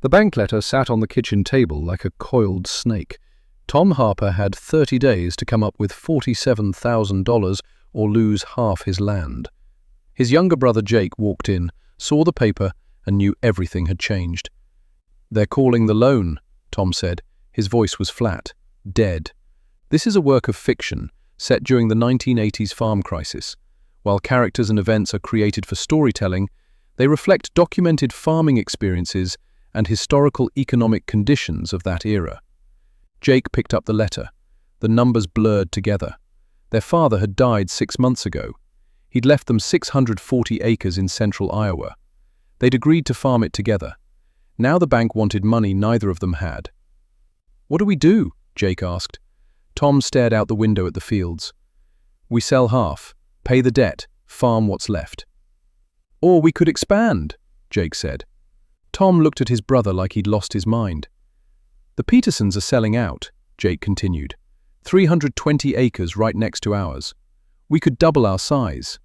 The bank letter sat on the kitchen table like a coiled snake. Tom Harper had 30 days to come up with $47,000 or lose half his land. His younger brother Jake walked in, saw the paper, and knew everything had changed. "They're calling the loan," Tom said. His voice was flat, dead. This is a work of fiction set during the 1980s farm crisis. While characters and events are created for storytelling, they reflect documented farming experiences and historical economic conditions of that era. Jake picked up the letter. The numbers blurred together. Their father had died 6 months ago. He'd left them 640 acres in central Iowa. They'd agreed to farm it together. Now the bank wanted money neither of them had. "What do we do?" Jake asked. Tom stared out the window at the fields. "We sell half, pay the debt, farm what's left." "Or we could expand," Jake said. Tom looked at his brother like he'd lost his mind. "The Petersons are selling out," Jake continued. 320 acres right next to ours. We could double our size."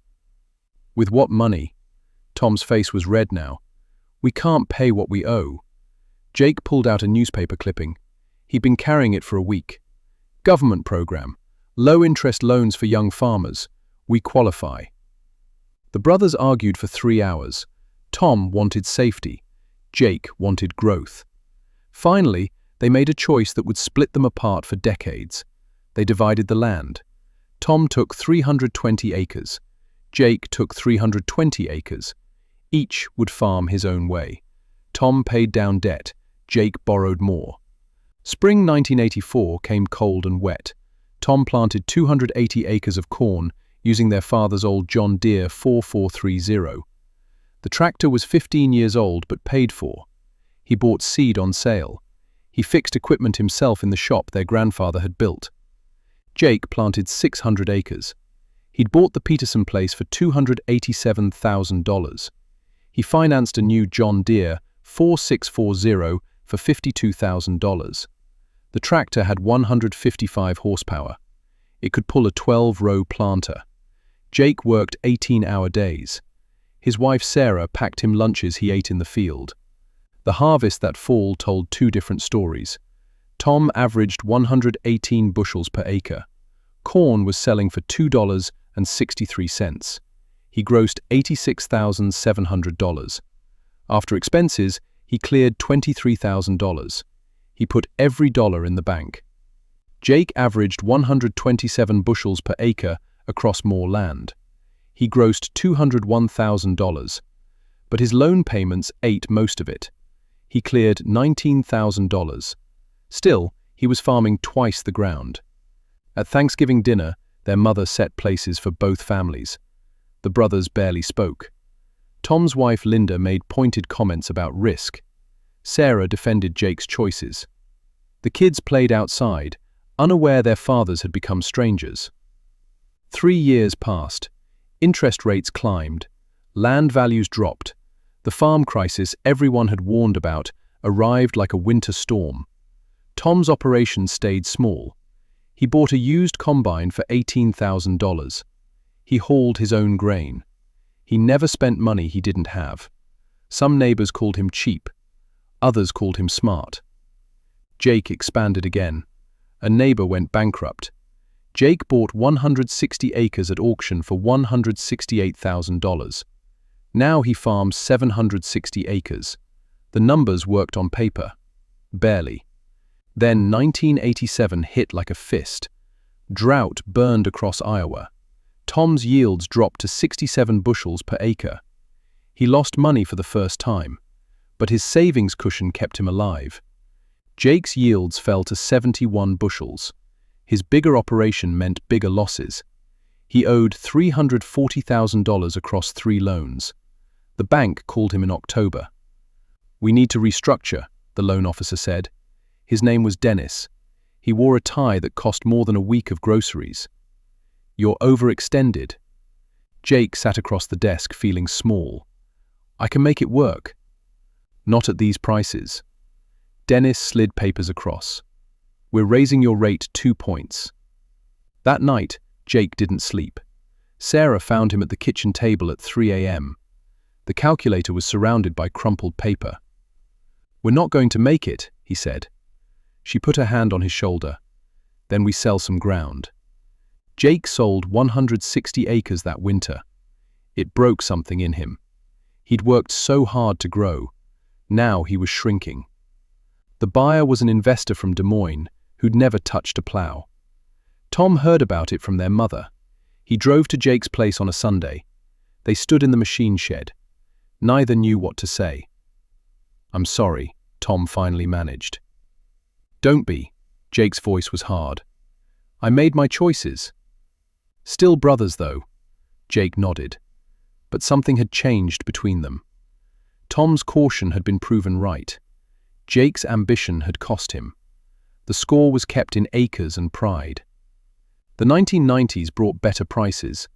"With what money?" Tom's face was red now. "We can't pay what we owe." Jake pulled out a newspaper clipping. He'd been carrying it for a week. "Government program. Low-interest loans for young farmers. We qualify." The brothers argued for 3 hours. Tom wanted safety. Jake wanted growth. Finally, they made a choice that would split them apart for decades. They divided the land. Tom took 320 acres. Jake took 320 acres. Each would farm his own way. Tom paid down debt. Jake borrowed more. Spring 1984 came cold and wet. Tom planted 280 acres of corn using their father's old John Deere 4430. The tractor was 15 years old but paid for. He bought seed on sale. He fixed equipment himself in the shop their grandfather had built. Jake planted 600 acres. He'd bought the Peterson place for $287,000. He financed a new John Deere 4640 for $52,000. The tractor had 155 horsepower. It could pull a 12-row planter. Jake worked 18-hour days. His wife Sarah packed him lunches he ate in the field. The harvest that fall told 2 different stories. Tom averaged 118 bushels per acre. Corn was selling for $2.63. He grossed $86,700. After expenses, he cleared $23,000. He put every dollar in the bank. Jake averaged 127 bushels per acre across more land. He grossed $201,000, but his loan payments ate most of it. He cleared $19,000. Still, he was farming twice the ground. At Thanksgiving dinner, their mother set places for both families. The brothers barely spoke. Tom's wife Linda made pointed comments about risk. Sarah defended Jake's choices. The kids played outside, unaware their fathers had become strangers. 3 years passed. Interest rates climbed. Land values dropped. The farm crisis everyone had warned about arrived like a winter storm. Tom's operation stayed small. He bought a used combine for $18,000. He hauled his own grain. He never spent money he didn't have. Some neighbors called him cheap. Others called him smart. Jake expanded again. A neighbor went bankrupt. Jake bought 160 acres at auction for $168,000. Now he farms 760 acres. The numbers worked on paper. Barely. Then 1987 hit like a fist. Drought burned across Iowa. Tom's yields dropped to 67 bushels per acre. He lost money for the first time, but his savings cushion kept him alive. Jake's yields fell to 71 bushels. His bigger operation meant bigger losses. He owed $340,000 across 3 loans. The bank called him in October. "We need to restructure," the loan officer said. His name was Dennis. He wore a tie that cost more than a week of groceries. "You're overextended." Jake sat across the desk feeling small. "I can make it work." "Not at these prices." Dennis slid papers across. "We're raising your rate 2 points. That night, Jake didn't sleep. Sarah found him at the kitchen table at 3 a.m. The calculator was surrounded by crumpled paper. "We're not going to make it," he said. She put her hand on his shoulder. "Then we sell some ground." Jake sold 160 acres that winter. It broke something in him. He'd worked so hard to grow. Now he was shrinking. The buyer was an investor from Des Moines who'd never touched a plow. Tom heard about it from their mother. He drove to Jake's place on a Sunday. They stood in the machine shed. Neither knew what to say. "I'm sorry," Tom finally managed. "Don't be." Jake's voice was hard. "I made my choices." "Still brothers, though." Jake nodded. But something had changed between them. Tom's caution had been proven right. Jake's ambition had cost him. The score was kept in acres and pride. The 1990s brought better prices.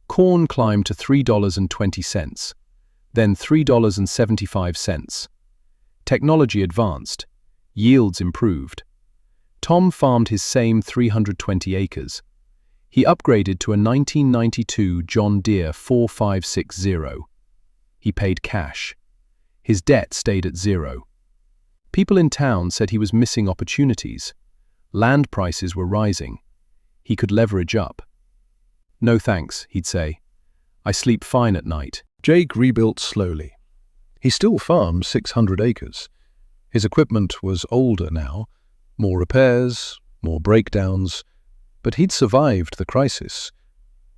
Corn climbed to $3.20, then $3.75. Technology advanced. Yields improved. Tom farmed his same 320 acres. He upgraded to a 1992 John Deere 4560. He paid cash. His debt stayed at zero. People in town said he was missing opportunities. Land prices were rising. He could leverage up. "No thanks," he'd say. "I sleep fine at night." Jake rebuilt slowly. He still farmed 600 acres. His equipment was older now, more repairs, more breakdowns, but he'd survived the crisis.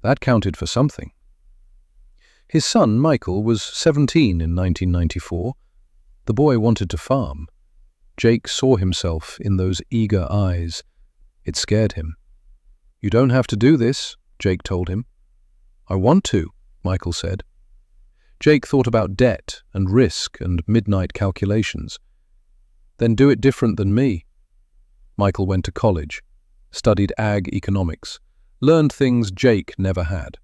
That counted for something. His son, Michael, was 17 in 1994. The boy wanted to farm. Jake saw himself in those eager eyes. It scared him. "You don't have to do this," Jake told him. "I want to," Michael said. Jake thought about debt and risk and midnight calculations. "Then do it different than me." Michael went to college, studied ag economics, learned things Jake never had.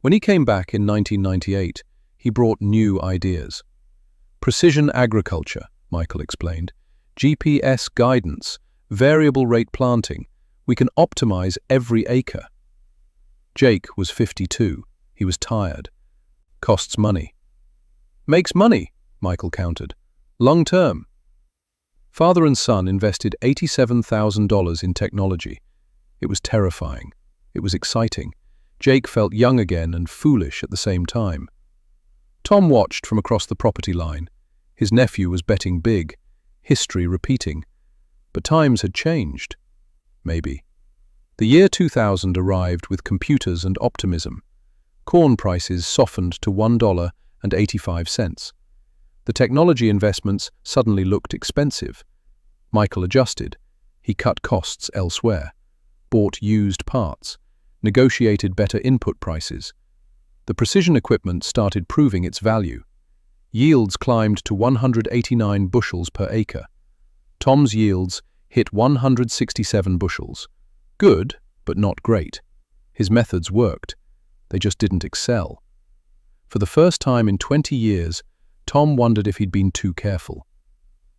When he came back in 1998, he brought new ideas. "Precision agriculture," Michael explained. "GPS guidance, variable rate planting. We can optimize every acre." Jake was 52. He was tired. "Costs money." "Makes money," Michael countered. "Long term." Father and son invested $87,000 in technology. It was terrifying. It was exciting. Jake felt young again and foolish at the same time. Tom watched from across the property line. His nephew was betting big, history repeating. But times had changed. Maybe. The year 2000 arrived with computers and optimism. Corn prices softened to $1.85. The technology investments suddenly looked expensive. Michael adjusted. He cut costs elsewhere, bought used parts, negotiated better input prices. The precision equipment started proving its value. Yields climbed to 189 bushels per acre. Tom's yields hit 167 bushels. Good, but not great. His methods worked. They just didn't excel. For the first time in 20 years, Tom wondered if he'd been too careful.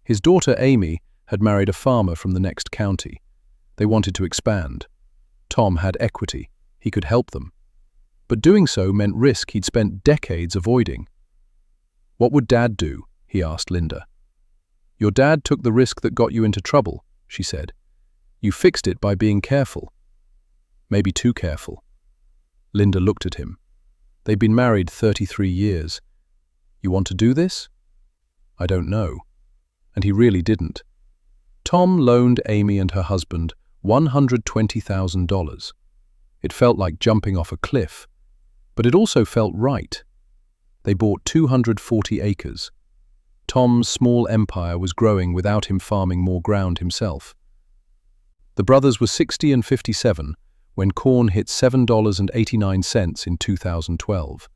His daughter Amy had married a farmer from the next county. They wanted to expand. Tom had equity. He could help them. But doing so meant risk he'd spent decades avoiding. "What would Dad do?" he asked Linda. "Your dad took the risk that got you into trouble," she said. "You fixed it by being careful." "Maybe too careful." Linda looked at him. They'd been married 33 years. "You want to do this?" "I don't know." And he really didn't. Tom loaned Amy and her husband $120,000. It felt like jumping off a cliff, but it also felt right. They bought 240 acres. Tom's small empire was growing without him farming more ground himself. The brothers were 60 and 57 when corn hit $7.89 in 2012.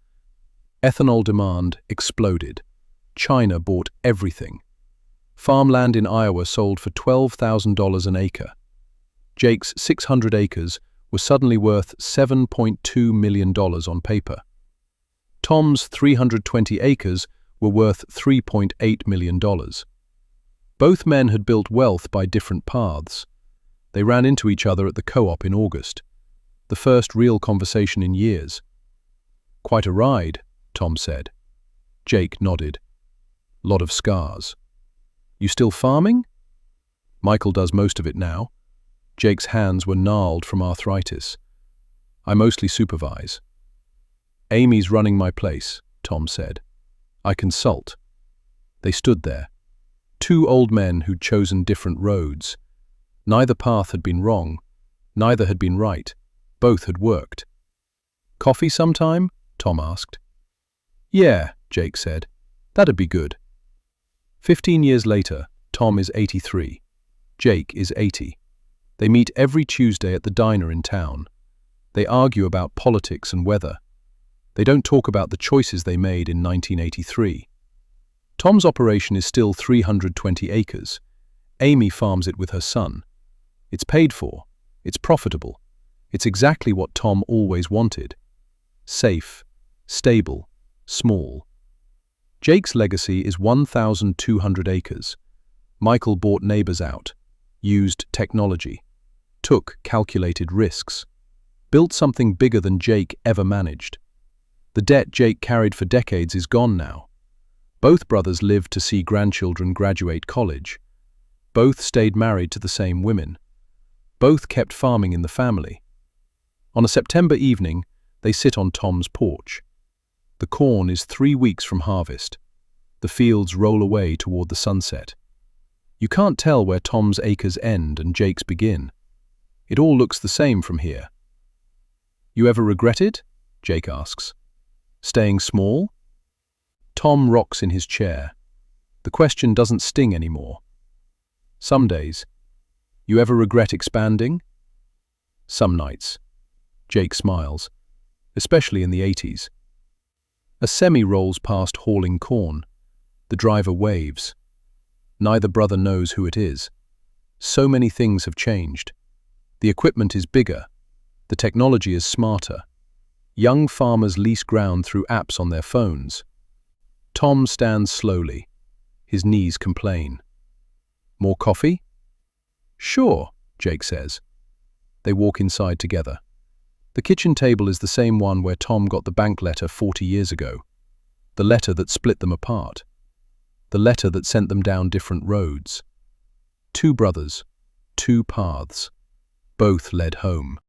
Ethanol demand exploded. China bought everything. Farmland in Iowa sold for $12,000 an acre. Jake's 600 acres were suddenly worth $7.2 million on paper. Tom's 320 acres were worth $3.8 million. Both men had built wealth by different paths. They ran into each other at the co-op in August. The first real conversation in years. "Quite a ride," Tom said. Jake nodded. "Lot of scars." You still farming? Michael does most of it now. Jake's hands were gnarled from arthritis. I mostly supervise. Amy's running my place, Tom said. I consult. They stood there. Two old men who'd chosen different roads. Neither path had been wrong. Neither had been right. Both had worked. Coffee sometime? Tom asked. Yeah, Jake said. That'd be good. 15 years later, Tom is 83. Jake is 80. They meet every Tuesday at the diner in town. They argue about politics and weather. They don't talk about the choices they made in 1983. Tom's operation is still 320 acres. Amy farms it with her son. It's paid for. It's profitable. It's exactly what Tom always wanted. Safe, stable, small. Jake's legacy is 1,200 acres. Michael bought neighbors out, used technology, took calculated risks, built something bigger than Jake ever managed. The debt Jake carried for decades is gone now. Both brothers lived to see grandchildren graduate college. Both stayed married to the same women. Both kept farming in the family. On a September evening, they sit on Tom's porch. The corn is 3 weeks from harvest. The fields roll away toward the sunset. You can't tell where Tom's acres end and Jake's begin. It all looks the same from here. You ever regret it? Jake asks. Staying small? Tom rocks in his chair. The question doesn't sting anymore. Some days. You ever regret expanding? Some nights. Jake smiles, especially in the 80s. A semi rolls past hauling corn. The driver waves. Neither brother knows who it is. So many things have changed. The equipment is bigger. The technology is smarter. Young farmers lease ground through apps on their phones. Tom stands slowly. His knees complain. More coffee? Sure, Jake says. They walk inside together. The kitchen table is the same one where Tom got the bank letter 40 years ago. The letter that split them apart. The letter that sent them down different roads. Two brothers, two paths. Both led home.